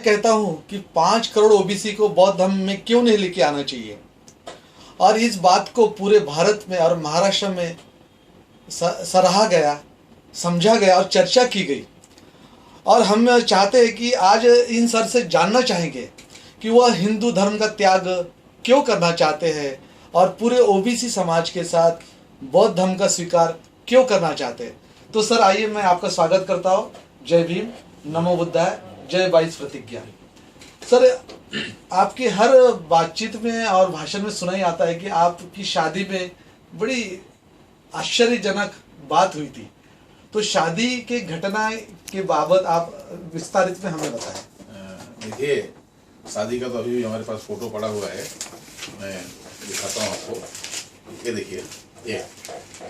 कहता हूं कि 5 करोड़ ओबीसी को बौद्ध धर्म में क्यों नहीं लेके आना चाहिए, और इस बात को पूरे भारत में और महाराष्ट्र में सराहा गया, समझा गया और चर्चा की गई। और हम चाहते हैं कि आज इन सर से जानना चाहेंगे कि वह हिंदू धर्म का त्याग क्यों करना चाहते हैं और पूरे ओबीसी समाज के साथ बौद्ध धर्म का स्वीकार क्यों करना चाहते हैं। तो सर आइए, मैं आपका स्वागत करता हूँ। जय भीम, नमो बुद्धाय, जय 22 प्रतिज्ञा। सर, आपकी हर बातचीत में और भाषण में सुना ही आता है कि आपकी शादी में बड़ी आश्चर्यजनक बात हुई थी। तो शादी के घटना के बाबत आप विस्तारित में हमें बताएं। देखिए, शादी का तो अभी हमारे पास फोटो पड़ा हुआ है, मैं दिखाता हूँ आपको। ये देखिए, ये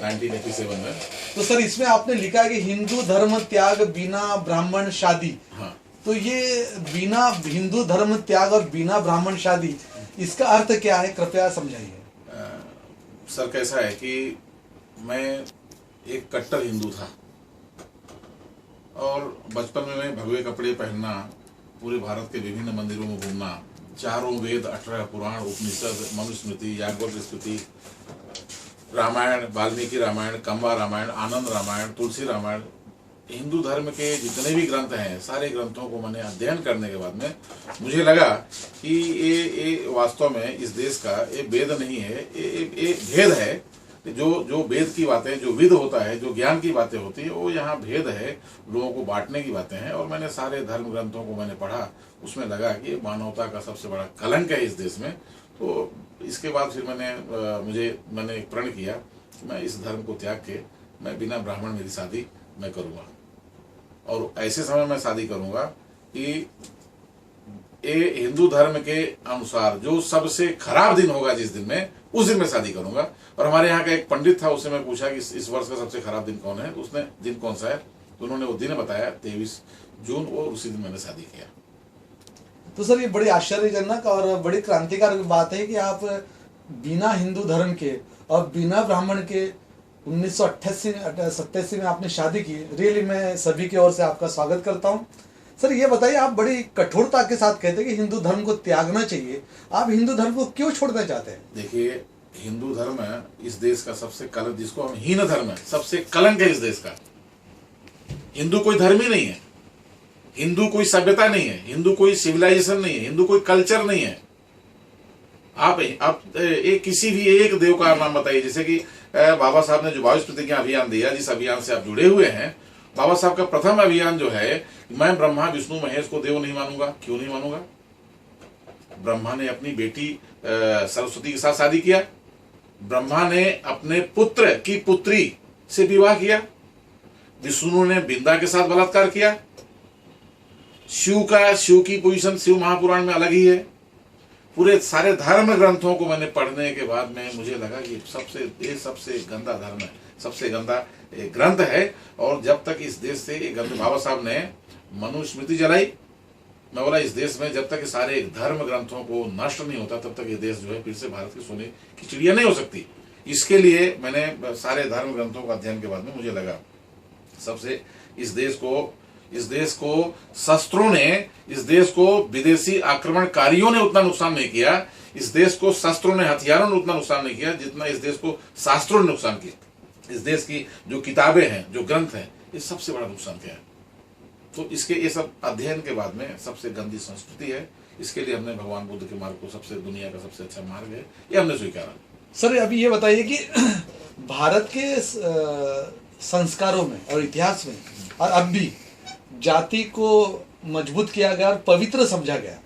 1987 में। तो सर, इसमें आपने लिखा है कि हिंदू धर्म त्याग बिना ब्राह्मण शादी। हाँ। तो ये बिना हिंदू धर्म त्याग और बिना ब्राह्मण शादी, इसका अर्थ क्या है, कृपया समझाइए। सर, कैसा है कि मैं एक कट्टर हिंदू था और बचपन में मैं भगवे कपड़े पहनना, पूरे भारत के विभिन्न मंदिरों में घूमना, चारों वेद, 18 पुराण, उपनिषद, मनुस्मृति, याज्ञवल्क्य स्मृति, रामायण, वाल्मीकि रामायण, कंबा रामायण, आनंद रामायण, तुलसी रामायण, हिंदू धर्म के जितने भी ग्रंथ हैं, सारे ग्रंथों को मैंने अध्ययन करने के बाद में मुझे लगा कि ये वास्तव में इस देश का ये वेद नहीं है, ये भेद है। जो वेद की बातें, जो विद होता है, जो ज्ञान की बातें होती है, वो यहाँ भेद है, लोगों को बांटने की बातें हैं। और मैंने सारे धर्म ग्रंथों को मैंने पढ़ा, उसमें लगा कि मानवता का सबसे बड़ा कलंक है इस देश में। तो इसके बाद फिर मैंने एक प्रण किया कि मैं इस धर्म को त्याग के मैं बिना ब्राह्मण मेरी शादी मैं करूँगा, और ऐसे समय में शादी करूँगा कि ये हिंदू धर्म के अनुसार जो सबसे खराब दिन होगा, जिस दिन में, उस दिन में शादी करूंगा। और हमारे यहाँ का एक पंडित था, उससे मैं पूछा कि इस वर्ष का सबसे खराब दिन कौन है, तो उसने दिन कौन सा है, तो उन्होंने वो दिन बताया 23 जून, और उसी दिन मैंने शादी किया। तो सर, ये बड़ी आश्चर्यजनक और बड़ी क्रांतिकारी बात है कि आप बिना हिंदू धर्म के और बिना ब्राह्मण के 1987 में आपने शादी की। रियली मैं सभी की ओर से आपका स्वागत करता हूँ। सर, ये बताइए, आप बड़ी कठोरता के साथ कहते हैं कि हिंदू धर्म को त्यागना चाहिए, आप हिंदू धर्म को क्यों छोड़ना चाहते हैं? देखिए, हिंदू धर्म इस देश का सबसे कलंक, जिसको हम हीन धर्म है, सबसे कलंक है इस देश का। हिंदू कोई धर्म ही नहीं है, हिंदू कोई सभ्यता नहीं है, हिंदू कोई सिविलाइजेशन नहीं है, हिंदू कोई कल्चर नहीं है। आप एक किसी भी एक देव का नाम बताइए, जैसे कि बाबा साहब ने जो 22 प्रतिज्ञा अभियान दिया, जिस अभियान से आप जुड़े हुए हैं, बाबा साहब का प्रथम अभियान जो है, मैं ब्रह्मा विष्णु महेश को देव नहीं मानूंगा। क्यों नहीं मानूंगा? ब्रह्मा ने अपनी बेटी सरस्वती के साथ शादी किया, ब्रह्मा ने अपने पुत्र की पुत्री से विवाह किया, विष्णु ने बिंदा के साथ बलात्कार किया, शिव की पोजीशन शिव महापुराण में अलग ही है। पूरे सारे धर्म ग्रंथों को मैंने पढ़ने के बाद में मुझे लगा कि ये सबसे गंदा धर्म है, सबसे गंदा ग्रंथ है। और जब तक इस देश से ये ग्रंथ, बाबा साहब ने मनुस्मृति जलाई, मैं बोला इस देश में जब तक ये सारे धर्म ग्रंथों को नष्ट नहीं होता, तब तक ये देश जो है फिर से भारत की सोने की चिड़िया नहीं हो सकती। इसके लिए मैंने सारे धर्म ग्रंथों का अध्ययन के बाद में मुझे लगा सबसे इस देश को शस्त्रों ने, इस देश को विदेशी आक्रमणकारियों ने उतना नुकसान नहीं किया, इस देश को शस्त्रों ने, हथियारों ने उतना नुकसान नहीं किया जितना इस देश को शास्त्रों ने नुकसान किया। इस देश की जो किताबें हैं, जो ग्रंथ हैं, ये सबसे बड़ा नुकसान किया है। तो इसके ये सब अध्ययन के बाद में सबसे गंदी संस्कृति है, इसके लिए हमने भगवान बुद्ध के मार्ग को सबसे, दुनिया का सबसे अच्छा मार्ग है, ये हमने स्वीकारा। सर, अभी ये बताइए कि भारत के संस्कारों में और इतिहास में और अब भी जाति को मजबूत किया गया और पवित्र समझा गया,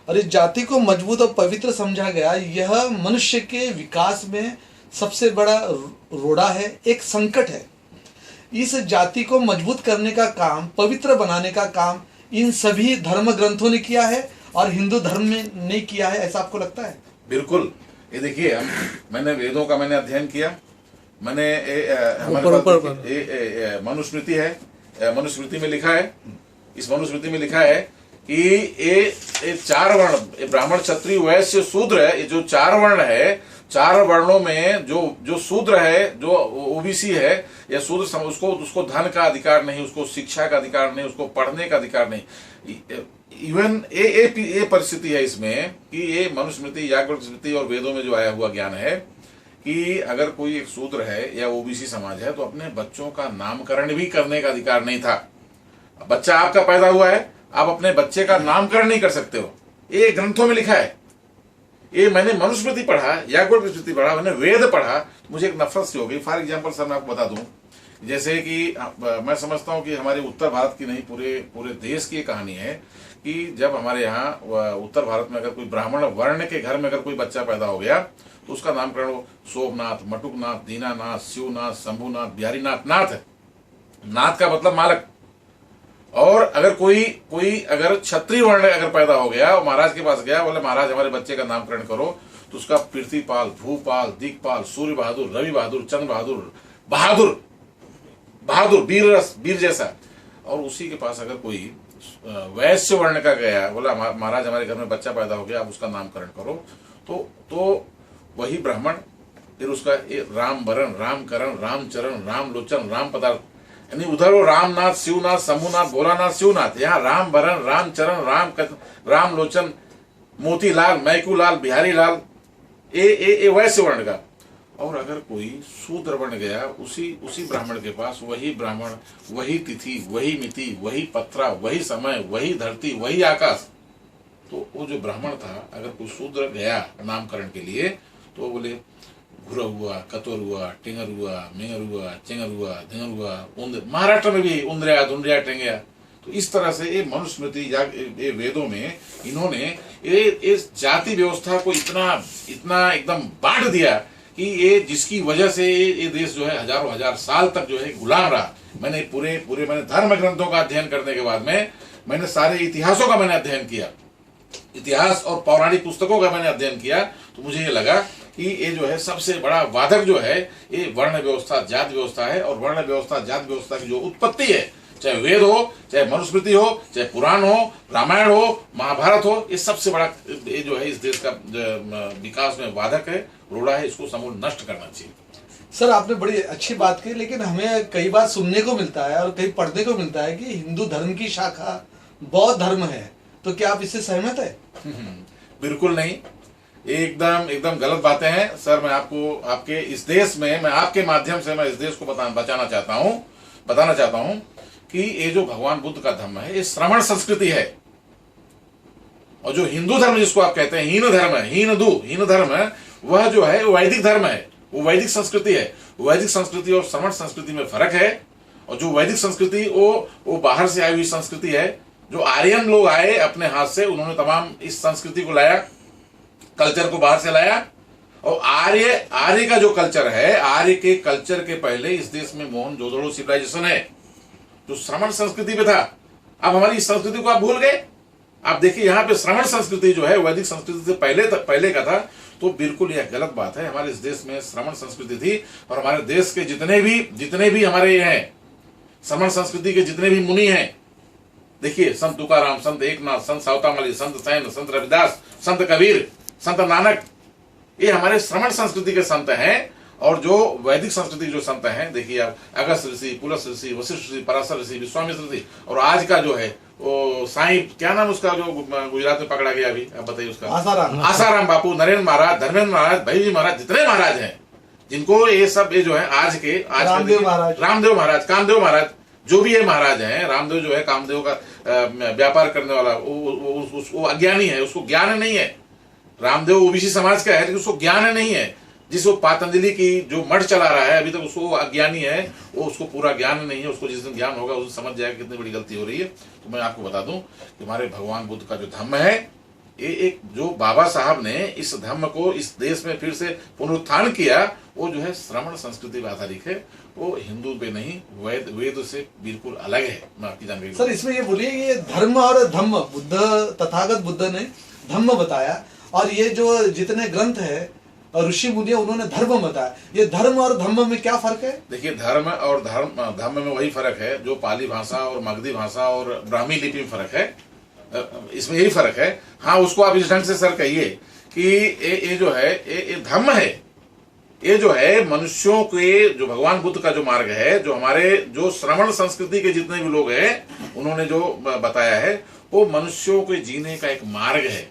और इस जाति को मजबूत और पवित्र समझा गया, यह मनुष्य के विकास में सबसे बड़ा रोड़ा है, एक संकट है। इस जाति को मजबूत करने का काम, पवित्र बनाने का काम इन सभी धर्म ग्रंथों ने किया है और हिंदू धर्म में नहीं किया है, ऐसा आपको लगता है? बिल्कुल। ये देखिए, मैंने वेदों का मैंने अध्ययन किया, मैंने मनुस्मृति है, मनुस्मृति में लिखा है, इस मनुस्मृति में लिखा है कि ये 4 वर्ण, ब्राह्मण क्षत्रिय वैश्य शूद्र है, ये जो 4 वर्ण है, 4 वर्णों में जो शूद्र है, जो ओबीसी है या शूद्र, उसको धन का अधिकार नहीं, उसको शिक्षा का अधिकार नहीं, उसको पढ़ने का अधिकार नहीं। इवन ये परिस्थिति है इसमें कि ये मनुस्मृति, याज्ञवल्क्य स्मृति और वेदों में जो आया हुआ ज्ञान है कि अगर कोई एक शूद्र है या ओबीसी समाज है तो अपने बच्चों का नामकरण भी करने का अधिकार नहीं था। बच्चा आपका पैदा हुआ है, आप अपने बच्चे का नामकरण नहीं कर सकते हो, ये ग्रंथों में लिखा है। ये मैंने मनुस्मृति पढ़ा, याज्ञवल्क्य स्मृति पढ़ा, मैंने वेद पढ़ा, मुझे एक नफरत सी हो गई। फॉर एग्जाम्पल सर मैं आपको बता दूं, जैसे कि मैं समझता हूं कि हमारे उत्तर भारत की नहीं, पूरे देश की कहानी है कि जब हमारे यहाँ उत्तर भारत में अगर कोई ब्राह्मण वर्ण के घर में अगर कोई बच्चा पैदा हो गया तो उसका नामकरण सोमनाथ, मटुकनाथ, दीनानाथ, शिवनाथ, शंभुनाथ, बिहारीनाथ, नाथ है। नाथ का मतलब मालक। और अगर कोई अगर क्षत्रिय वर्ण अगर पैदा हो गया और महाराज के पास गया, बोले महाराज हमारे बच्चे का नामकरण करो, तो उसका पृथ्वीपाल, भूपाल, दिक्पाल, सूर्य बहादुर, रवि बहादुर, चंद्र बहादुर, बहादुर, वीर जैसा। और उसी के पास अगर कोई वैश्य वर्ण का गया, बोला महाराज हमारे घर में बच्चा पैदा हो गया, आप उसका नामकरण करो, तो वही ब्राह्मण फिर उसका राम वरण, राम करण, रामचरण, राम लोचन, राम पदार्थ, यानी उधर वो रामनाथ, शिवनाथ, शंभुनाथ, भोलानाथ, शिवनाथ, यहाँ राम वरण, रामचरण, राम लोचन, मोतीलाल, मैकूलाल, बिहारी लाल, ए वैश्य वर्ण का। और अगर कोई शूद्र वर्ण गया, उसी ब्राह्मण के पास वही ब्राह्मण, वही तिथि, वही मिति, वही पत्रा, वही समय, वही धरती, वही आकाश। तो वो जो ब्राह्मण था, अगर कोई शूद्र गया नामकरण के लिए तो बोले घुरा हुआ, कतोर हुआ, टेंगर हुआ, मेंगर हुआ, चेंगर हुआ, धिंगर हुआ, महाराष्ट्र में भी उंदरिया, धुंडरिया, टेंगया। तो इस तरह से ये मनुस्मृति या ये वेदों में इन्होंने इस जाति व्यवस्था को इतना एकदम बांट दिया कि ये जिसकी वजह से ये देश जो है हजारों हजार साल तक जो है गुलाम रहा। मैंने पूरे मैंने धर्म ग्रंथों का अध्ययन करने के बाद में मैंने सारे इतिहासों का मैंने अध्ययन किया, इतिहास और पौराणिक पुस्तकों का मैंने अध्ययन किया, तो मुझे ये लगा कि ये जो है सबसे बड़ा वादक जो है ये वर्ण व्यवस्था, जात व्यवस्था है। और वर्ण व्यवस्था, जात व्यवस्था की जो उत्पत्ति है, चाहे वेद हो, चाहे मनुस्मृति हो, चाहे पुराण हो, रामायण हो, महाभारत हो, ये सबसे बड़ा ये जो है इस देश का विकास में वादक है, रोड़ा है। इसको समूल नष्ट करना चाहिए। सर आपने बड़ी अच्छी बात की, लेकिन हमें कई बार सुनने को मिलता है और कई पढ़ने को मिलता है कि हिंदू धर्म की शाखा बौद्ध धर्म है, तो क्या आप इससे सहमत है? बिल्कुल नहीं, एकदम गलत बातें हैं सर। मैं आपको आपके इस देश में, मैं आपके माध्यम से मैं इस देश को बताना चाहता हूं कि ये जो भगवान बुद्ध का धर्म है ये श्रमण संस्कृति है। और जो हिंदू धर्म जिसको आप कहते हैं हीन धर्म है, हीन धर्म है, वह जो है वो वैदिक धर्म है, वो वैदिक संस्कृति है। वैदिक संस्कृति और श्रमण संस्कृति में फर्क है। और जो वैदिक संस्कृति वो बाहर से आई हुई संस्कृति है। जो आर्यन लोग आए अपने हाथ से, उन्होंने तमाम इस संस्कृति को लाया, कल्चर को बाहर से लाया। और आर्य का जो कल्चर है, आर्य के कल्चर के पहले इस देश में मोहनजोदड़ो सिविलाइजेशन है जो श्रमण संस्कृति पे था। अब हमारी इस संस्कृति को आप भूल गए। आप देखिए यहाँ पे श्रमण संस्कृति जो है वैदिक संस्कृति से पहले का था, तो बिल्कुल यह गलत बात है। हमारे इस देश में श्रमण संस्कृति थी। और हमारे देश के जितने भी हमारे हैं श्रमण संस्कृति के जितने भी मुनि हैं, देखिए संत तुकाराम, संत एकनाथ, संत सावतामली, संत सैन, संत रविदास, संत कबीर, संत नानक, ये हमारे श्रमण संस्कृति के संत हैं। और जो वैदिक संस्कृति जो संत हैं, देखिए आप अगस्त ऋषि, पुलस ऋषि, वशिष्ठ ऋषि, पराशर ऋषि, विश्वामित्र ऋषि, और आज का जो है वो साईं, क्या नाम उसका जो गुजरात में पकड़ा गया अभी, आप बताइए उसका? आसाराम बापू, नरेंद्र महाराज, धर्मेंद्र महाराज, भाईजी महाराज, जितने महाराज हैं जिनको ये सब ये जो है आज रामदेव महाराज, कामदेव महाराज, जो भी ये महाराज हैं, रामदेव जो है कामदेव का व्यापार करने वाला, वो अज्ञानी है, उसको ज्ञान नहीं है। रामदेव ओबीसी समाज का है लेकिन उसको ज्ञान नहीं है। जिसको पतंजलि की जो मठ चला रहा है अभी तक, उसको अज्ञानी है, वो उसको पूरा ज्ञान नहीं है। उसको जिस दिन ज्ञान होगा उस दिन समझ जाएगा कितनी बड़ी गलती हो रही है। तो मैं आपको बता दूं कि हमारे भगवान बुद्ध का जो धर्म है, ये एक जो बाबा साहब ने इस धर्म को इस देश में फिर से पुनरुत्थान किया, वो जो है श्रमण संस्कृति पर आधारित है, वो हिंदू पे नहीं, वेद से बिल्कुल अलग है। मैं आपकी जानकारी सर इसमें ये बोलिए, ये धर्म और धम्म, तथागत बुद्ध ने धम्म बताया, और ये जो जितने ग्रंथ है ऋषि मुनि उन्होंने धर्म बताया। ये धर्म और धम्म में क्या फर्क है? देखिए धर्म और धम्म में वही फर्क है जो पाली भाषा और मगधी भाषा और ब्राह्मी लिपि में फर्क है, इसमें यही फर्क है। हाँ, उसको आप इस ढंग से सर कहिए कि ये जो है ये धम्म है, ये जो है मनुष्यों के जो भगवान बुद्ध का जो मार्ग है, जो हमारे जो श्रमण संस्कृति के जितने भी लोग हैं उन्होंने जो बताया है, वो मनुष्यों के जीने का एक मार्ग है।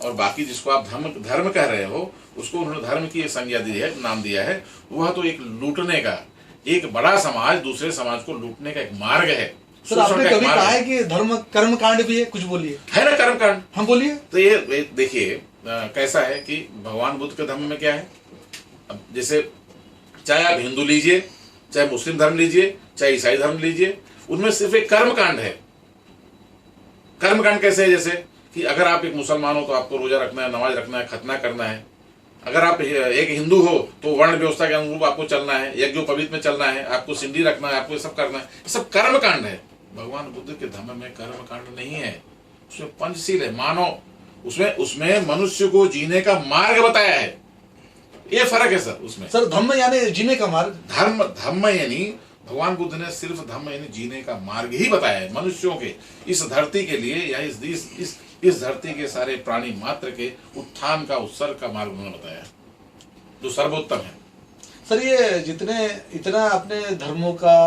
और बाकी जिसको आप धर्म कह रहे हो, उसको उन्होंने धर्म की एक संज्ञा दी है, नाम दिया है। वह तो एक लूटने का, एक बड़ा समाज दूसरे समाज को लूटने का एक मार्ग है। सर आपने कभी कहा है कि धर्म कर्म कांड भी है, कुछ बोलिए। है ना कर्म कांड, हम बोलिए। तो ये देखिए कैसा है कि भगवान बुद्ध के धर्म में क्या है। अब जैसे चाहे आप हिंदू लीजिए, चाहे मुस्लिम धर्म लीजिए, चाहे ईसाई धर्म लीजिए, उनमें सिर्फ एक कर्म कांड है। कर्म कांड कैसे है, जैसे कि अगर आप एक मुसलमान हो तो आपको रोजा रखना है, नमाज रखना है, खतना करना है। अगर आप एक हिंदू हो तो वर्ण व्यवस्था के अनुरूप आपको चलना है, यज्ञोपवीत में चलना है, आपको सिंडी रखना है, आपको ये सब करना है। ये सब कर्म कांड है। भगवान बुद्ध के धर्म में कर्म कांड नहीं है, उसमें पंचशील है, मानव, उसमें मनुष्य को जीने का मार्ग बताया है। ये फर्क है सर उसमें। सर धम्म यानी जीने का मार्ग, धर्म यानी भगवान बुद्ध ने सिर्फ धम्म यानी जीने का मार्ग ही बताया है मनुष्यों के, इस धरती के लिए, या इस धरती के सारे प्राणी मात्र के उत्थान का, उत्सर्ग का मार्ग उन्होंने बताया है, जो सर्वोत्तम है। सर ये इतना अपने धर्मों का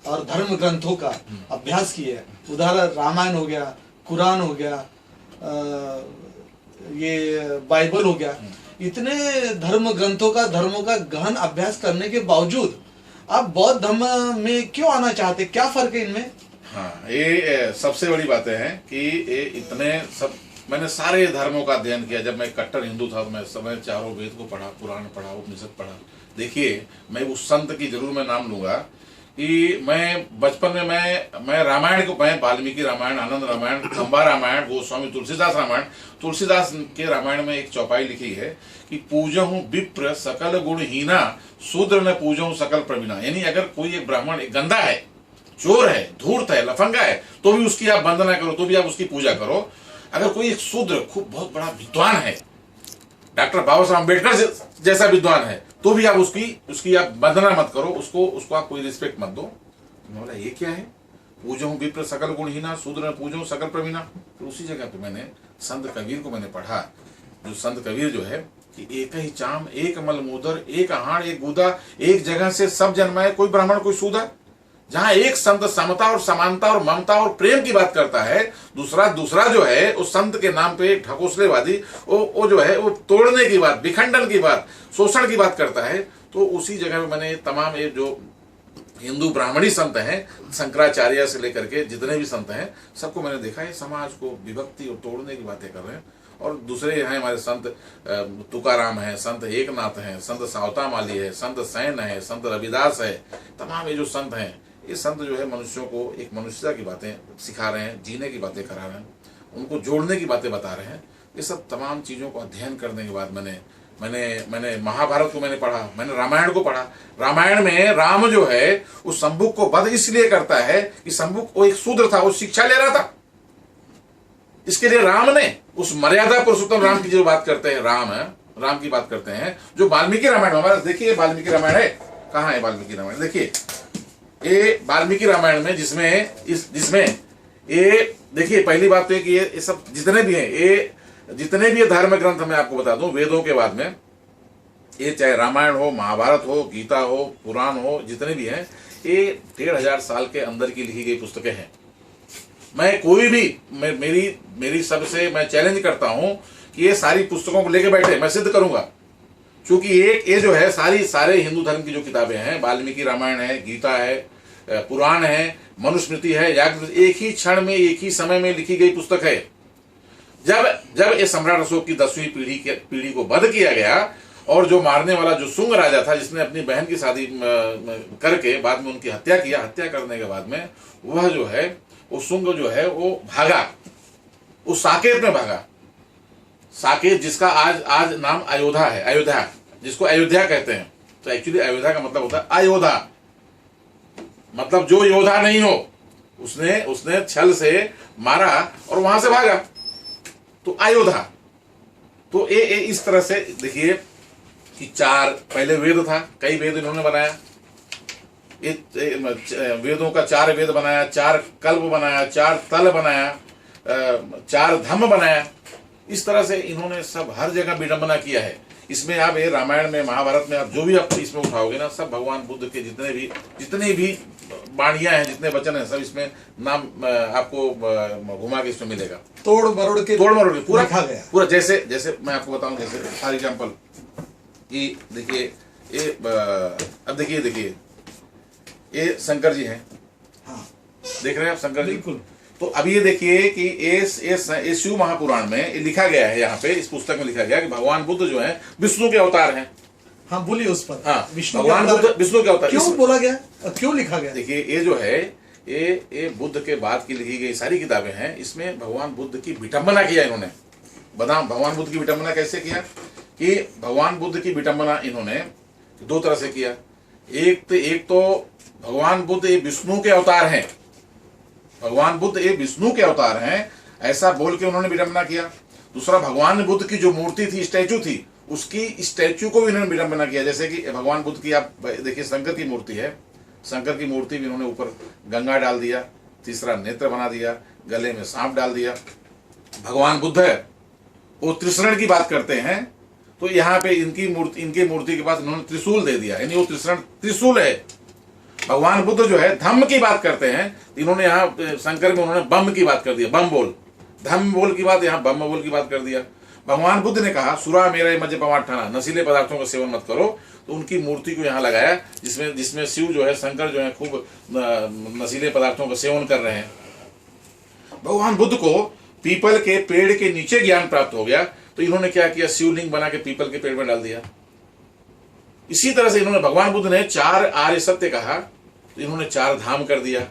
और धर्म ग्रंथों का अभ्यास किया, उदाहरण रामायण हो गया, कुरान हो गया, ये बाइबल हो गया, इतने धर्म ग्रंथों का, धर्मों का गहन अभ्यास करने के बावजूद आप बौद्ध धर्म में क्यों आना चाहते, क्या फर्क है इनमें? हाँ, ये सबसे बड़ी बातें हैं कि ये इतने सब, मैंने सारे धर्मों का अध्ययन किया। जब मैं कट्टर हिंदू था तो मैं समय चारों वेद को पढ़ा, पुराण पढ़ा, उपनिषद पढ़ा। देखिए मैं उस संत की जरूर मैं नाम लूंगा कि मैं बचपन में मैं रामायण को, मैं वाल्मीकि रामायण, आनंद रामायण, खंबा रामायण, गोस्वामी तुलसीदास रामायण, तुलसीदास के रामायण में एक चौपाई लिखी है कि पूजहु विप्र सकल गुणहीना, शूद्र न पूजहु सकल प्रवीणा। यानी अगर कोई एक ब्राह्मण एक गंदा है, चोर है, धूर्त है, लफंगा है, तो भी उसकी आप वंदना करो, तो भी आप उसकी पूजा करो। अगर कोई एक शूद्र खूब बहुत बड़ा विद्वान है, डॉक्टर बाबा साहब अम्बेडकर जैसा विद्वान है, तो भी आप उसकी आप वंदना मत करो, उसको आप कोई रिस्पेक्ट मत दो। बोला ये क्या है, पूजहु विप्र सकल गुणहीना, शूद्र न पूजहु सकल प्रवीणा। तो उसी जगह पे मैंने संत कबीर को मैंने पढ़ा, जो संत कबीर जो है कि एक ही चाम, एक मलमूदर, एक हाड़, एक गुदा, एक जगह से सब जन्माए, कोई ब्राह्मण कोई शूद्र। जहां एक संत समता और समानता और ममता और प्रेम की बात करता है, दूसरा जो है उस संत के नाम पे ढकोसलेवादी, वो जो है वो तोड़ने की बात, विखंडन की बात, शोषण की बात करता है। तो उसी जगह में मैंने तमाम ये जो हिंदू ब्राह्मणी संत हैं, शंकराचार्य से लेकर के जितने भी संत हैं, सबको मैंने देखा है समाज को विभक्ति और तोड़ने की बातें कर रहे हैं। और दूसरे हैं हमारे संत तुकाराम है, संत एकनाथ हैं, संत सावता माली है, संत सैन है, संत रविदास है। तमाम ये जो संत हैं, ये संत जो है मनुष्यों को एक मनुष्यता की बातें सिखा रहे हैं, जीने की बातें करा रहे हैं, उनको जोड़ने की बातें बता रहे हैं। ये सब तमाम चीज़ों को अध्ययन करने के बाद मैंने महाभारत को मैंने पढ़ा, मैंने रामायण को पढ़ा। रामायण में राम जो है उस शंभुक को वध इसलिए करता है कि शंभुक वो एक शूद्र था, वो शिक्षा ले रहा था। इसके लिए राम ने उस मर्यादा पुरुषोत्तम राम की जो बात करते हैं, राम की बात करते हैं, जो वाल्मीकि रामायण हमारा, देखिए वाल्मीकि रामायण है, कहाँ है वाल्मीकि रामायण, देखिए ये वाल्मीकि रामायण में जिसमें ये देखिए, पहली बात तो है कि ये सब जितने भी हैं, ये जितने भी धर्म ग्रंथ मैं आपको बता दूं, वेदों के बाद में ये चाहे रामायण हो, महाभारत हो, गीता हो, पुराण हो, जितने भी हैं, ये 1500 साल के अंदर की लिखी गई पुस्तकें हैं। मैं कोई भी मेरी सबसे मैं चैलेंज करता हूं कि ये सारी पुस्तकों को लेके बैठे, मैं सिद्ध करूंगा। क्योंकि ये जो है सारे हिंदू धर्म की जो किताबें हैं, वाल्मीकि रामायण है, गीता है, पुराण है, मनुस्मृति है, एक ही क्षण में, एक ही समय में लिखी गई पुस्तक है। जब ये सम्राट अशोक की 10वीं पीढ़ी को वध किया गया, और जो मारने वाला जो शुंग राजा था, जिसने अपनी बहन की शादी करके बाद में उनकी हत्या किया, हत्या करने के बाद में वह जो है वो शुंग जो है वो भागा, उस साकेत में भागा। साकेत जिसका आज नाम अयोध्या है, अयोध्या जिसको अयोध्या कहते हैं। तो एक्चुअली अयोध्या का मतलब होता है अयोधा, मतलब जो योद्धा नहीं हो, उसने छल से मारा और वहां से भागा, तो अयोध्या। तो ये इस तरह से देखिए कि 4 पहले वेद था, कई वेद इन्होंने बनाया, वेदों का 4 वेद बनाया, 4 कल्प बनाया, 4 तल बनाया, 4 धम्म बनाया। इस तरह से इन्होंने सब हर जगह विडंबना किया है। इसमें आप ये रामायण में, महाभारत में आप जो भी आप इसमें उठाओगे ना, सब भगवान बुद्ध के जितने भी वाणियां हैं, जितने वचन हैं, सब इसमें नाम आपको घुमा के इसमें मिलेगा। तोड़ मरोड़ के पूरा लिखा गया। पूरा जैसे मैं आपको बताऊं, जैसे फॉर एग्जाम्पल ये देखिए, ये अब देखिए ये शंकर जी हैं। हाँ, देख रहे हैं आप शंकर जी? बिल्कुल। तो अब ये देखिए कि ये शिव महापुराण में ये लिखा गया है, यहाँ पे इस पुस्तक में लिखा गया कि भगवान बुद्ध जो है विष्णु के अवतार हैं। हाँ, बोलिए उस पर। हाँ, विष्णु भगवान बुद्ध विष्णु के अवतार क्यों बोला गया और क्यों लिखा गया? देखिए, ये जो है ये बुद्ध के बाद की लिखी गई सारी किताबें हैं। इसमें भगवान बुद्ध की विडंबना किया इन्होंने। भगवान बुद्ध की विडंबना कैसे किया कि भगवान बुद्ध की विडंबना इन्होंने दो तरह से किया। एक तो भगवान बुद्ध ये विष्णु के अवतार हैं, भगवान बुद्ध ये विष्णु के अवतार हैं, ऐसा बोल के उन्होंने विडंबना किया। दूसरा, भगवान बुद्ध की जो मूर्ति थी, स्टैचू थी, उसकी स्टैचू को भी इन्होंने विडंबना किया। जैसे कि भगवान बुद्ध की आप देखिए, शंकर की मूर्ति है, शंकर की मूर्ति भी इन्होंने ऊपर गंगा डाल दिया, तीसरा नेत्र बना दिया, गले में सांप डाल दिया। भगवान बुद्ध है वो त्रिशरण की बात करते हैं, तो यहाँ पे इनकी मूर्ति के पास इन्होंने त्रिशूल दे दिया, यानी वो त्रिशूल है। भगवान बुद्ध जो है धम्म की बात करते हैं, इन्होंने यहाँ शंकर में उन्होंने बम की बात कर दिया, बम बोल, धम्म बोल की बात यहाँ बम बोल की बात कर दिया। भगवान बुद्ध ने कहा सुरा मेरा मजे पवाट ठाना, नशीले पदार्थों का सेवन मत करो, तो उनकी मूर्ति को यहाँ लगाया, जिसमें शिव जो है, शंकर जो है, खूब नशीले पदार्थों का सेवन कर रहे हैं। भगवान बुद्ध को पीपल के पेड़ के नीचे ज्ञान प्राप्त हो गया, तो इन्होंने क्या किया, शिवलिंग बना के पीपल के पेड़ में डाल दिया। इसी तरह से इन्होंने, भगवान बुद्ध ने 4 आर्य सत्य कहा, तो इन्होंने 4 धाम कर दिया।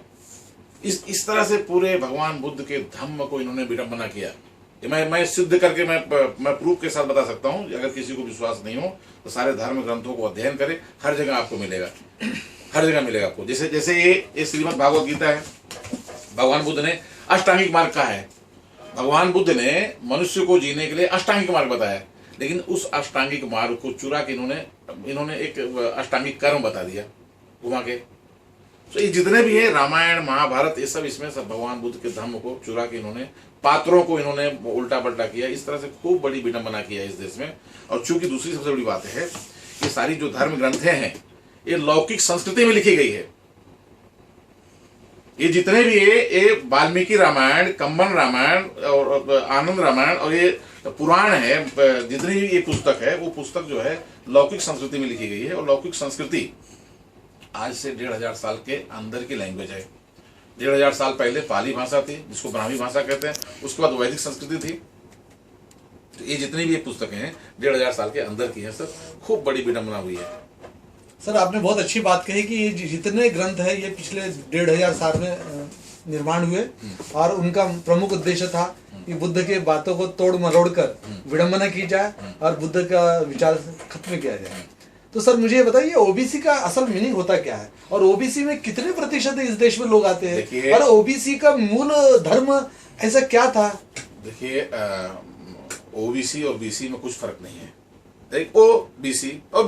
इस तरह से पूरे भगवान बुद्ध के धम्म को इन्होंने विडंबना किया। मैं सिद्ध करके मैं प्रूफ के साथ बता सकता हूं। अगर किसी को विश्वास नहीं हो तो सारे धर्म ग्रंथों को अध्ययन करें, हर जगह आपको मिलेगा, हर जगह मिलेगा आपको। जैसे ये श्रीमद् भागवत गीता है, भगवान बुद्ध ने अष्टांगिक मार्ग कहा है। भगवान बुद्ध ने मनुष्य को जीने के लिए अष्टांगिक मार्ग बताया, लेकिन उस अष्टांगिक मार्ग को चुरा के इन्होंने एक अष्टांगिक कर्म बता दिया घुमा के। तो ये जितने भी है रामायण, महाभारत, ये सब इसमें सब भगवान बुद्ध के धर्म को चुरा के इन्होंने, पात्रों को इन्होंने उल्टा पलटा किया। इस तरह से खूब बड़ी विडंबना किया इस देश में। और चूंकि दूसरी सबसे बड़ी बात है, ये सारी जो धर्म ग्रंथें हैं ये लौकिक संस्कृति में लिखी गई है। ये जितने भी है, ये वाल्मीकि रामायण, कंबन रामायण और आनंद रामायण और ये पुराण है, जितनी भी ये पुस्तक है, वो पुस्तक जो है लौकिक संस्कृति में लिखी गई है। और लौकिक संस्कृति आज से 1500 साल के अंदर की लैंग्वेज है। 1500 साल पहले पाली भाषा थी, जिसको ब्राह्मी भाषा कहते हैं, उसके बाद वैदिक संस्कृति थी। तो ये जितनी भी ये पुस्तकें हैं 1500 साल के अंदर की हैं, सर खूब बड़ी विडंबना हुई है। सर आपने बहुत अच्छी बात कही कि ये जितने ग्रंथ है ये पिछले 1500 साल में निर्माण हुए और उनका प्रमुख उद्देश्य था कि बुद्ध के बातों को तोड़ मरोड़ कर विडंबना की जाए और बुद्ध का विचार खत्म किया जाए। तो सर मुझे ये बताइए, ओबीसी का असल मीनिंग होता क्या है और ओबीसी में कितने प्रतिशत इस देश में लोग आते हैं और ओबीसी का मूल धर्म ऐसा क्या था? देखिए, ओबीसी और बीसी में कुछ फर्क नहीं है। देख, ओबीसी और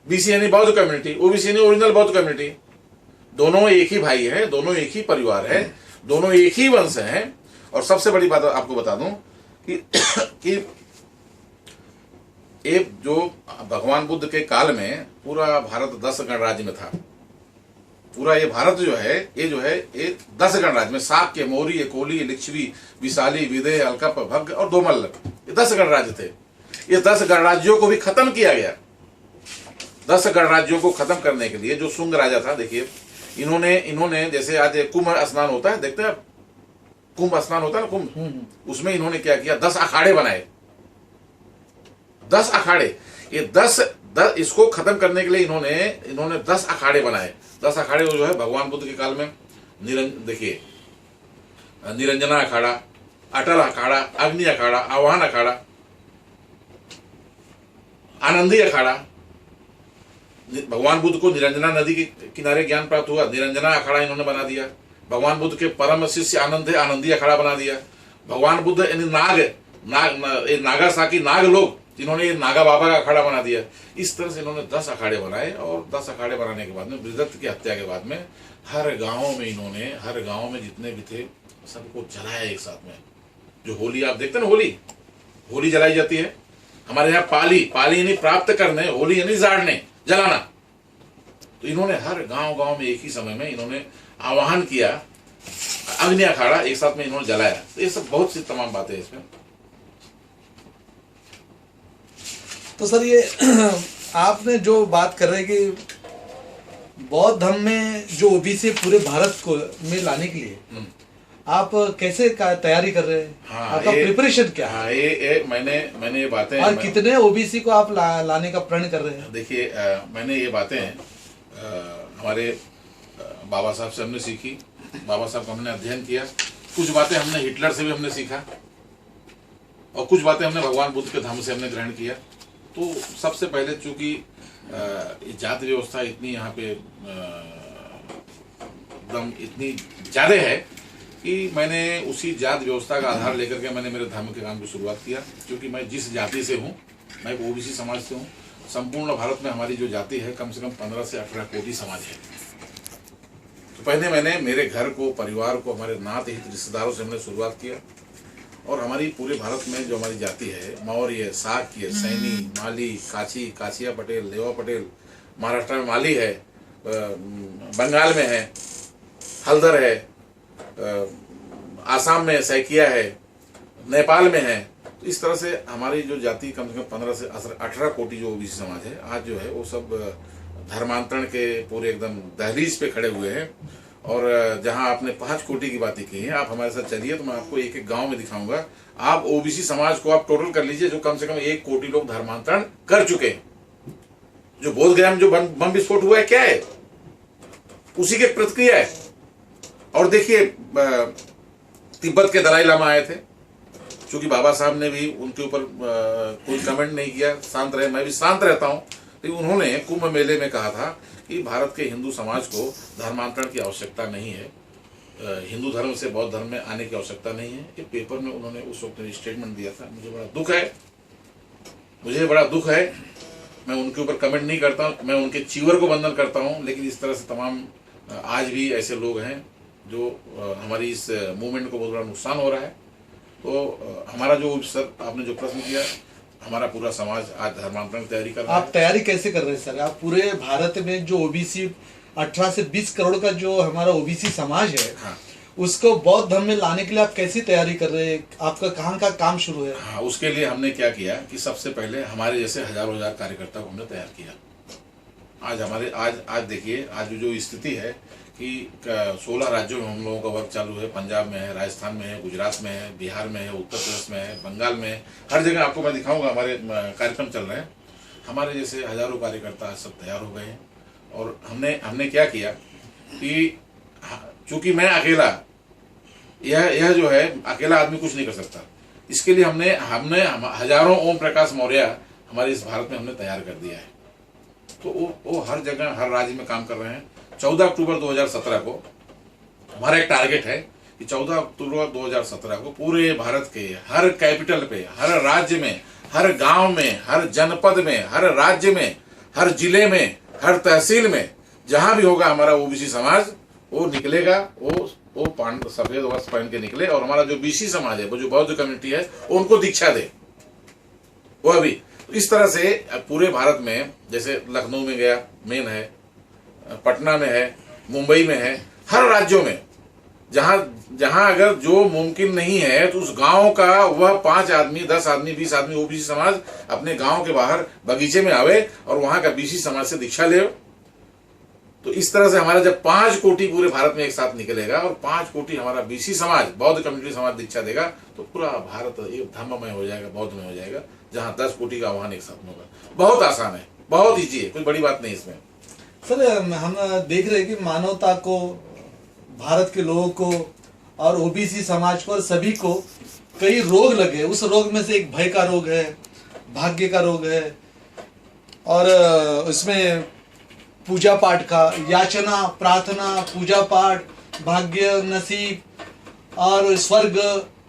बीसी यानी बौद्ध कम्युनिटी, ओबीसी यानी ओरिजिनल बौद्ध कम्युनिटी। दोनों एक ही भाई है, दोनों एक ही परिवार है, दोनों एक ही वंश हैं। और सबसे बड़ी बात आपको बता दूं कि एक जो भगवान बुद्ध के काल में पूरा भारत 10 गणराज्य में था। पूरा ये भारत जो है ये 10 गणराज्य में, शाक्य, मौर्य, कोली, लिच्छवी, विशाली, विदेह, अलकप, भग्ग और दोमल्ल, ये 10 गणराज्य थे। ये 10 गणराज्यों को भी खत्म किया गया। 10 गणराज्यों को खत्म करने के लिए जो शुंग राजा था, देखिए इन्होंने जैसे आज कुंभ स्नान होता है, देखते हैं आप, कुंभ स्नान होता है ना, कुंभ, उसमें इन्होंने क्या किया, 10 अखाड़े बनाए। 10 अखाड़े, ये 10 इसको खत्म करने के लिए इन्होंने 10 अखाड़े बनाए। 10 अखाड़े जो है भगवान बुद्ध के काल में, देखिए निरंजना अखाड़ा, अटल अखाड़ा, अग्नि अखाड़ा, आह्वान अखाड़ा, आनंदी अखाड़ा। भगवान बुद्ध को निरंजना नदी के किनारे ज्ञान प्राप्त हुआ, निरंजना अखाड़ा इन्होंने बना दिया। भगवान बुद्ध के परम शिष्य आनंद है, आनंदी अखाड़ा बना दिया। भगवान बुद्ध यानी नागा साकी नाग लोग, जिन्होंने ये नागा बाबा का अखाड़ा बना दिया। इस तरह से इन्होंने 10 अखाड़े बनाए। और 10 अखाड़े बनाने के बाद में, बृहदत्त की हत्या के बाद में, हर गांव में जितने भी थे सबको जलाया एक साथ में। जो होली आप देखते हैं ना, होली होली जलाई जाती है। हमारे यहाँ पाली, पाली यानी प्राप्त करने, होली यानी जाड़ने, जलाना। तो इन्होंने हर गांव गांव में एक ही समय में इन्होंने आह्वान किया, अग्नि अखाड़ा एक साथ में इन्होंने जलाया। तो ये सब बहुत सी तमाम बातें हैं इसमें। तो सर ये आपने जो बात कर रहे हैं कि बौद्ध धर्म में जो ओबीसी पूरे भारत को में लाने के लिए आप कैसे तैयारी कर रहे हैं? हाँ, आपका प्रिपरेशन क्या है? हाँ, ये मैंने ये बातें, और कितने ओबीसी को आप लाने का प्रण कर रहे हैं? देखिए, मैंने ये बातें हमारे बाबा साहब से हमने सीखी, बाबा साहब का हमने अध्ययन किया। कुछ बातें हमने हिटलर से भी हमने सीखा और कुछ बातें हमने भगवान बुद्ध के धर्म से हमने ग्रहण किया। तो सबसे पहले चूंकि जाति व्यवस्था इतनी यहाँ पे एकदम इतनी ज़्यादा है कि मैंने उसी जाति व्यवस्था का आधार लेकर के मैंने मेरे धर्म के काम की शुरुआत किया। क्योंकि मैं जिस जाति से हूँ, मैं एक ओबीसी समाज से हूँ। संपूर्ण भारत में हमारी जो जाति है कम से कम 15 से 18 कोटि समाज है। तो पहले मैंने मेरे घर को, परिवार को, हमारे नाते हित रिश्तेदारों से हमने शुरुआत किया। और हमारी पूरे भारत में जो हमारी जाति है, मौर्य, शाक्य, सैनी, माली, काची, काचिया पटेल, लेवा पटेल, महाराष्ट्र में माली है, बंगाल में है, हल्दर है, आसाम में सैकिया है, नेपाल में है। तो इस तरह से हमारी जो जाति कम से कम 15 से 18 कोटि जो ओबीसी समाज है आज जो है वो सब धर्मांतरण के पूरे एकदम दहलीज पे खड़े हुए हैं। और जहां आपने 5 कोटि की बातें की है, आप हमारे साथ चलिए तो मैं आपको एक एक गांव में दिखाऊंगा। आप ओबीसी समाज को आप टोटल कर लीजिए, जो कम से कम 1 कोटि लोग धर्मांतरण कर चुके हैं। जो बोधगया में जो बम विस्फोट हुआ है क्या है, उसी की प्रतिक्रिया है। और देखिए, तिब्बत के दलाई लामा आए थे, क्योंकि बाबा साहब ने भी उनके ऊपर कोई कमेंट नहीं किया, शांत रहे। मैं भी शांत रहता हूं। लेकिन उन्होंने कुंभ मेले में कहा था कि भारत के हिंदू समाज को धर्मांतरण की आवश्यकता नहीं है, हिंदू धर्म से बौद्ध धर्म में आने की आवश्यकता नहीं है। ये पेपर में उन्होंने उस वक्त स्टेटमेंट दिया था। मुझे बड़ा दुख है, मुझे बड़ा दुख है। मैं उनके ऊपर कमेंट नहीं करता हूँ, मैं उनके चीवर को वंदन करता हूँ। लेकिन इस तरह से तमाम आज भी ऐसे लोग हैं जो हमारी इस मूवमेंट को बहुत बड़ा नुकसान हो रहा है। तो हमारा जो सर आपने जो प्रश्न किया, हमारा पूरा समाज आज धर्मांतरण की तैयारी कर रहा है। आप तैयारी कैसे कर रहे हैं सर? आप पूरे भारत में जो ओबीसी 18 से 20 करोड़ का जो हमारा ओबीसी समाज है, हाँ, उसको बौद्ध धर्म में लाने के लिए आप कैसी तैयारी कर रहे हैं? आपका कहाँ का काम शुरू है? हाँ, उसके लिए हमने क्या किया कि सबसे पहले हमारे जैसे हजारों हजार कार्यकर्ता को हमने तैयार किया। आज देखिए, आज जो स्थिति है कि 16 राज्यों में हम लोगों का वर्क चालू है। पंजाब में है, राजस्थान में है, गुजरात में है, बिहार में है, उत्तर प्रदेश में है, बंगाल में है। हर जगह आपको मैं दिखाऊंगा, हमारे कार्यक्रम चल रहे हैं। हमारे जैसे हजारों कार्यकर्ता सब तैयार हो गए हैं। और हमने क्या किया कि चूंकि मैं अकेला, यह जो है अकेला आदमी कुछ नहीं कर सकता। इसके लिए हमने हजारों ओम प्रकाश मौर्य हमारे इस भारत में हमने तैयार कर दिया है। तो वो हर जगह, हर राज्य में काम कर रहे हैं। 14 अक्टूबर 2017 को हमारा एक टारगेट है कि 14 अक्टूबर 2017 को पूरे भारत के हर कैपिटल पे, हर राज्य में, हर गांव में, हर जनपद में, हर राज्य में, हर जिले में, हर तहसील में जहां भी होगा हमारा ओबीसी समाज, वो निकलेगा। वो सफेद वस्त्र पहन के निकले और हमारा जो बीसी समाज है, वो जो बौद्ध कम्युनिटी है, उनको दीक्षा दे। वो अभी इस तरह से पूरे भारत में, जैसे लखनऊ में गया, मेन है, पटना में है, मुंबई में है, हर राज्यों में जहां अगर जो मुमकिन नहीं है तो उस गांव का वह 5 आदमी, 10 आदमी, 20 आदमी ओबीसी समाज अपने गांव के बाहर बगीचे में आवे और वहां का बीसी समाज से दीक्षा ले। तो इस तरह से हमारा जब 5 कोटि पूरे भारत में एक साथ निकलेगा और 5 कोटि हमारा बीसी समाज, बौद्ध कम्युनिटी समाज दीक्षा देगा, तो पूरा भारत एक धर्ममय हो जाएगा, बौद्ध में हो जाएगा। जहां 10 कोटि का आह्वान एक साथ होगा। बहुत आसान है, बहुत ईजी है, कोई बड़ी बात नहीं इसमें। सर, हम देख रहे हैं कि मानवता को, भारत के लोगों को और ओबीसी समाज को और सभी को कई रोग लगे। उस रोग में से एक भय का रोग है, भाग्य का रोग है, और उसमें पूजा पाठ का, याचना, प्रार्थना, पूजा पाठ, भाग्य, नसीब और स्वर्ग,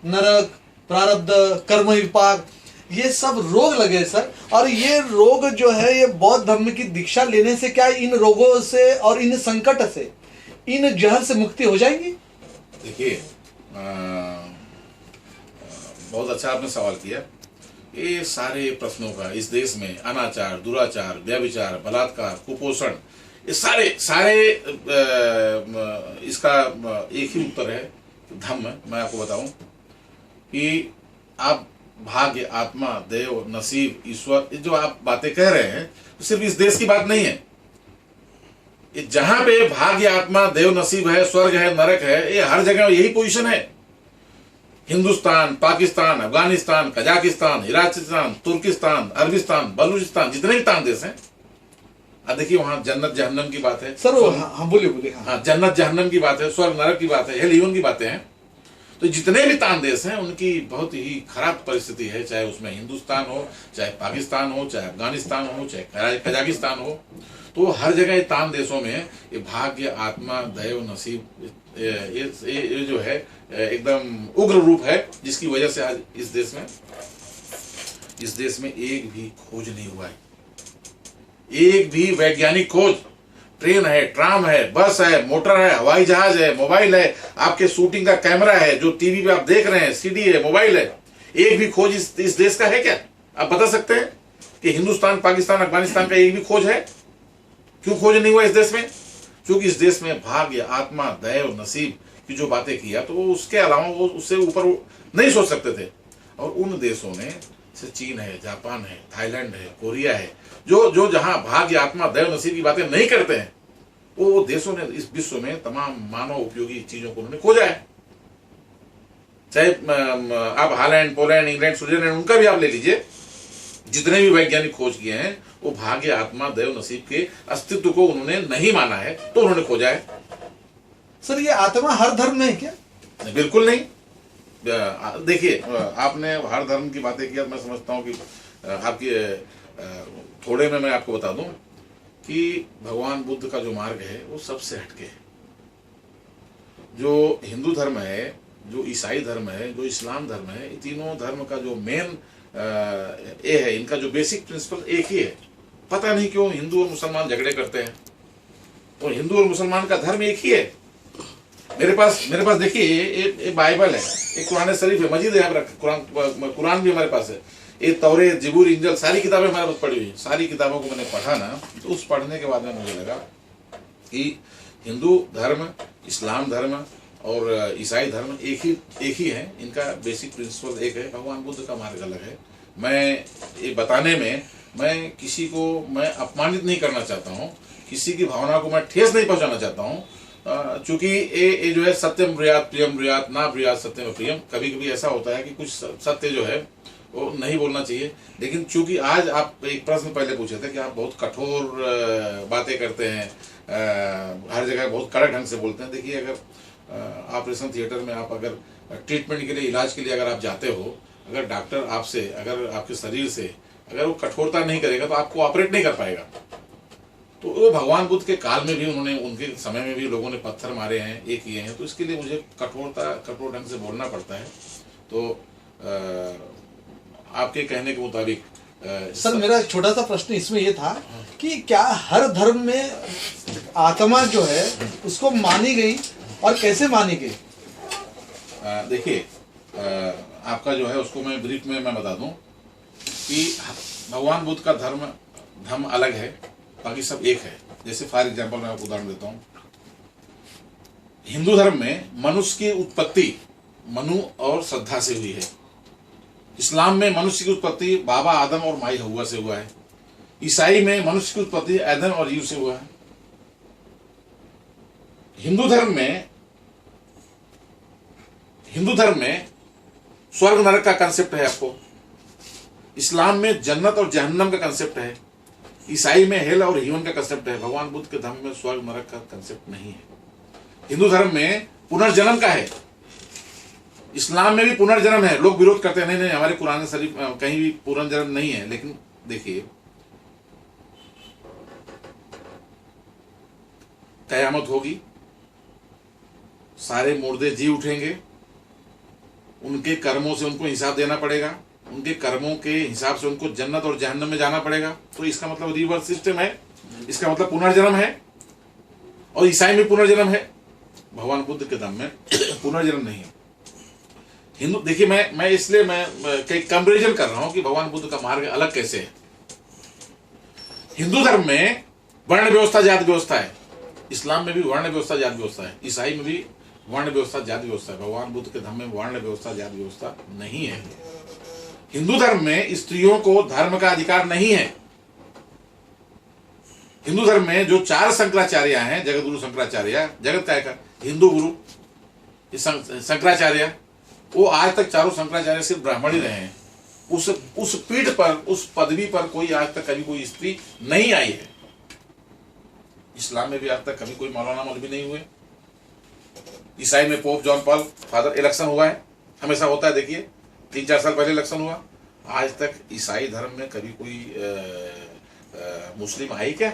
नरक, प्रारब्ध, कर्म विपाक, ये सब रोग लगे सर। और ये रोग जो है, ये बौद्ध धर्म की दीक्षा लेने से क्या इन रोगों से और इन संकट से, इन जहर से मुक्ति हो जाएगी? देखिए, बहुत अच्छा आपने सवाल किया। ये सारे प्रश्नों का इस देश में अनाचार, दुराचार, व्यभिचार, बलात्कार, कुपोषण, ये सारे सारे इसका एक ही उत्तर है धम्म। मैं आपको बताऊं कि आप भाग्य, आत्मा, देव, नसीब, ईश्वर, ये जो आप बातें कह रहे हैं तो सिर्फ इस देश की बात नहीं है। ये जहां पे भाग्य, आत्मा, देव, नसीब है, स्वर्ग है, नरक है, ये हर जगह यही पोजीशन है। हिंदुस्तान, पाकिस्तान, अफगानिस्तान, कजाकिस्तान, इराकिस्तान, तुर्किस्तान, अरबिस्तान, बलूचिस्तान, जितने भी तान देश हैं, अब देखिए वहां जन्नत जहन्नम की बात है सर। हाँ बोलिए बोलिए। हाँ, जन्नत जहन्नम की बात है, स्वर्ग नरक की बात है, हेल हेवन की बातें हैं। तो जितने भी तान देश हैं उनकी बहुत ही खराब परिस्थिति है, चाहे उसमें हिंदुस्तान हो, चाहे पाकिस्तान हो, चाहे अफगानिस्तान हो, चाहे कजाकिस्तान हो। तो हर जगह ये तान देशों में ये भाग्य, आत्मा, दैव, नसीब, ये जो है एकदम उग्र रूप है, जिसकी वजह से आज इस देश में एक भी खोज नहीं हुआ है, एक भी वैज्ञानिक खोज। ट्रेन है, ट्राम है, बस है, मोटर है, हवाई जहाज है, मोबाइल है, आपके शूटिंग का कैमरा है, जो टीवी पे आप देख रहे हैं, सीडी है, मोबाइल है, एक भी खोज इस देश का है क्या? आप बता सकते हैं कि हिंदुस्तान, पाकिस्तान, अफगानिस्तान का एक भी खोज है? क्यों खोज नहीं हुआ इस देश में? क्योंकि इस देश में भाग्य, आत्मा, दैव, नसीब की जो बातें किया तो वो उसके अलावा वो उससे ऊपर नहीं सोच सकते थे। और उन देशों में से चीन है, जापान है, थाईलैंड है, कोरिया है, जो जहां भाग्य, आत्मा, दैव, नसीब की बातें नहीं करते हैं, वो देशों ने इस विश्व में तमाम मानव उपयोगी चीजों को उन्होंने खोजा है। चाहे आप हालैंड, पोलैंड, इंग्लैंड, स्विट्जरलैंड, उनका भी आप ले लीजिए, जितने भी वैज्ञानिक खोज किए हैं वो भाग्य, आत्मा, दैव, नसीब के अस्तित्व को उन्होंने नहीं माना है, तो उन्होंने खोजा है। सर ये आत्मा हर धर्म में है क्या? बिल्कुल नहीं। देखिए, आपने हर धर्म की बातें किया, मैं समझता हूं कि आपकी थोड़े में मैं आपको बता दूं कि भगवान बुद्ध का जो मार्ग है वो सबसे हटके है। जो हिंदू धर्म है, जो ईसाई धर्म है, जो इस्लाम धर्म है, ये तीनों धर्म का जो मेन ये है, इनका जो बेसिक प्रिंसिपल एक ही है। पता नहीं क्यों हिंदू और मुसलमान झगड़े करते हैं, और हिंदू और मुसलमान का धर्म एक ही है। मेरे पास देखिए ये बाइबल है, एक कुरान शरीफ है, मजीद है, कुरान भी हमारे पास है, ये तौरेत, ज़बूर, इंजिल, सारी किताबें हमारे पास पढ़ी हुई। सारी किताबों को मैंने पढ़ा ना, तो उस पढ़ने के बाद में मुझे लगा कि हिंदू धर्म, इस्लाम धर्म और ईसाई धर्म एक ही है, इनका बेसिक प्रिंसिपल एक है। भगवान बुद्ध का मार्ग अलग है। मैं ये बताने में मैं किसी को मैं अपमानित नहीं करना चाहता हूँ, किसी की भावना को मैं ठेस नहीं पहुंचाना चाहता हूँ, चूंकि ये जो है सत्यम ब्रूयात प्रियम ब्रूयात ना ब्रूयात सत्यम प्रियम। कभी कभी ऐसा होता है कि कुछ सत्य जो है वो नहीं बोलना चाहिए, लेकिन चूंकि आज आप एक प्रश्न पहले पूछे थे कि आप बहुत कठोर बातें करते हैं, हर जगह बहुत कड़क ढंग से बोलते हैं। देखिए, अगर ऑपरेशन थिएटर में आप अगर ट्रीटमेंट के लिए, इलाज के लिए अगर आप जाते हो, अगर डॉक्टर आपसे, अगर आपके शरीर से अगर वो कठोरता नहीं करेगा तो आपको ऑपरेट नहीं कर पाएगा। तो वो भगवान बुद्ध के काल में भी उन्होंने, उनके समय में भी लोगों ने पत्थर मारे हैं, ये किए हैं, तो इसके लिए मुझे कठोर ढंग से बोलना पड़ता है। तो आपके कहने के मुताबिक सर मेरा छोटा सा प्रश्न इसमें ये था कि क्या हर धर्म में आत्मा जो है उसको मानी गई और कैसे मानी गई? देखिए, आपका जो है उसको मैं ब्रीफ में मैं बता दूं कि भगवान बुद्ध का धर्म अलग है, बाकी सब एक है। जैसे फॉर एग्जांपल मैं आपको उदाहरण देता हूँ, हिंदू धर्म में मनुष्य की उत्पत्ति मनु और श्रद्धा से हुई है। इस्लाम में मनुष्य की उत्पत्ति बाबा आदम और माई हव्वा से हुआ है। ईसाई में मनुष्य की उत्पत्ति आदम और ईव से हुआ है। हिंदू धर्म में स्वर्ग नरक का कंसेप्ट है आपको। इस्लाम में जन्नत और जहन्नम का कंसेप्ट है। ईसाई में हेल और ह्यूमन का कंसेप्ट है। भगवान बुद्ध के धर्म में स्वर्ग नरक का कंसेप्ट नहीं है। हिंदू धर्म में पुनर्जन्म का है। इस्लाम में भी पुनर्जन्म है। लोग विरोध करते हैं, नहीं हमारे कुरान शरीफ कहीं भी पुनर्जन्म नहीं है। लेकिन देखिए, कयामत होगी, सारे मुर्दे जी उठेंगे, उनके कर्मों से उनको हिसाब देना पड़ेगा, उनके कर्मों के हिसाब से उनको जन्नत और जहन्नम में जाना पड़ेगा। तो इसका मतलब रिवर्स सिस्टम है, इसका मतलब पुनर्जन्म है। और ईसाई में पुनर्जन्म है, भगवान बुद्ध के धर्म में पुनर्जन्म नहीं है। हिंदू देखिए, मैं इसलिए मैं कई कंपेरिजन कर रहा हूं कि भगवान बुद्ध का मार्ग अलग कैसे है। हिंदू धर्म में वर्ण व्यवस्था जाति व्यवस्था है, इस्लाम में भी वर्ण व्यवस्था जाति व्यवस्था है, ईसाई में भी वर्ण व्यवस्था जाति व्यवस्था है। भगवान बुद्ध के धर्म में वर्ण व्यवस्था जाति व्यवस्था नहीं है। हिंदू धर्म में स्त्रियों को धर्म का अधिकार नहीं है। हिंदू धर्म में जो 4 शंकराचार्य हैं, जगत गुरु शंकराचार्य, जगत का हिंदू गुरु शंकराचार्य, वो आज तक चारों शंकराचार्य सिर्फ ब्राह्मण ही रहे हैं। उस पीठ पर, उस पदवी पर कोई आज तक कभी कोई स्त्री नहीं आई है। इस्लाम में भी आज तक कभी कोई मौलाना मौलवी नहीं हुए। ईसाई में pope John Paul father election हुआ है, हमेशा होता है। देखिए 3-4 साल पहले इलेक्शन हुआ। आज तक ईसाई धर्म में कभी कोई मुस्लिम आई क्या?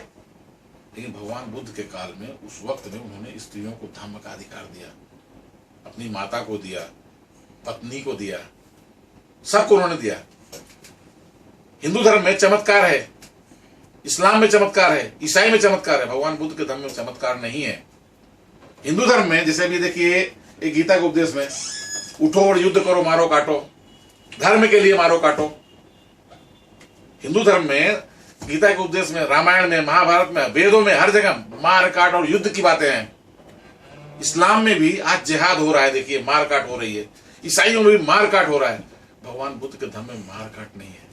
लेकिन भगवान बुद्ध के काल में, उस वक्त में उन्होंने स्त्रियों को धर्म का अधिकार दिया, अपनी माता को दिया, पत्नी को दिया, सबको उन्होंने दिया। हिंदू धर्म में चमत्कार है, इस्लाम में चमत्कार है, ईसाई में चमत्कार है, भगवान बुद्ध के धर्म में चमत्कार नहीं है। हिंदू धर्म में जैसे भी देखिए एक गीता के उपदेश में, उठो और युद्ध करो, मारो काटो, धर्म के लिए मारो काटो। हिंदू धर्म में गीता के उपदेश में, रामायण में, महाभारत में, वेदों में, हर जगह मार काट और युद्ध की बातें हैं। इस्लाम में भी आज जिहाद हो रहा है, देखिए मार काट हो रही है। ईसाइयों में भी मार काट हो रहा है। भगवान बुद्ध के धर्म में मार काट नहीं है।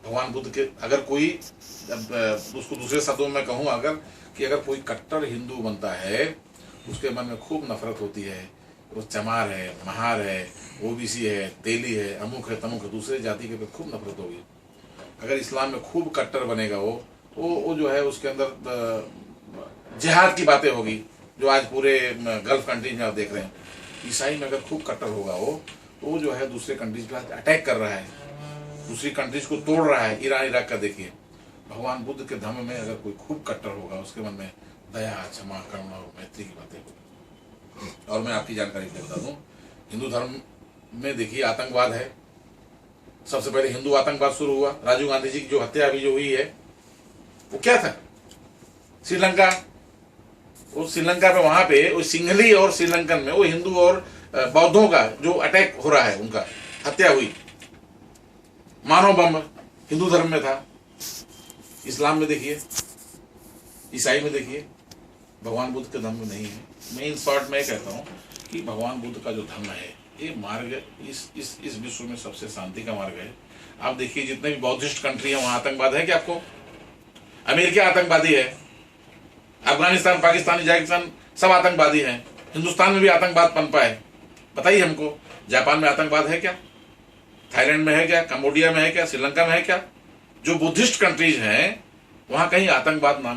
भगवान बुद्ध के, अगर कोई, उसको दूसरे शब्दों में कहूं अगर, कि अगर कोई कट्टर हिंदू बनता है, उसके मन में खूब नफरत होती है, वो चमार है, महार है, ओबीसी है, तेली है, अमुक है, तमुक है, दूसरे जाति के प्रति खूब नफरत होगी। अगर इस्लाम में खूब कट्टर बनेगा वो जो है उसके अंदर जिहाद की बातें होगी, जो आज पूरे गल्फ कंट्रीज में आप देख रहे हैं। ईसाई में अगर खूब कट्टर होगा वो जो है दूसरे कंट्रीज पे अटैक कर रहा है, दूसरी कंट्रीज को तोड़ रहा है। ईरान इराक का देखिए। भगवान बुद्ध के धर्म में अगर कोई खूब कट्टर होगा, उसके मन में दया, क्षमा, करुणा और मैत्री की बातें होगी। और मैं आपकी जानकारी के लिए बता दूं, हिंदू धर्म में देखिए आतंकवाद है। सबसे पहले हिंदू आतंकवाद शुरू हुआ। राजीव गांधी जी की जो हत्या अभी जो हुई है, वो क्या था? श्रीलंका, वो श्रीलंका पे, वहां पे वो सिंघली और श्रीलंकन में वो हिंदू और बौद्धों का जो अटैक हो रहा है, उनका हत्या हुई। मानव बम हिंदू धर्म में था। इस्लाम में देखिए, ईसाई में देखिए, भगवान बुद्ध के धर्म में नहीं है। मैं इन शॉर्ट में कहता हूं कि भगवान बुद्ध का जो धर्म है, ये मार्ग इस विश्व में सबसे शांति का मार्ग है। आप देखिए जितने भी बौद्धिस्ट कंट्री है, वहां आतंकवाद है क्या आपको? अमेरिका आतंकवादी है, अफगानिस्तान, पाकिस्तान, उज्बेकिस्तान सब आतंकवादी हैं। हिंदुस्तान में भी आतंकवाद पनपा है, बताइए हमको। जापान में आतंकवाद है क्या? थाईलैंड में है क्या? कंबोडिया में है क्या? श्रीलंका में है क्या? जो बुद्धिस्ट कंट्रीज हैं, वहां कहीं आतंकवाद नाम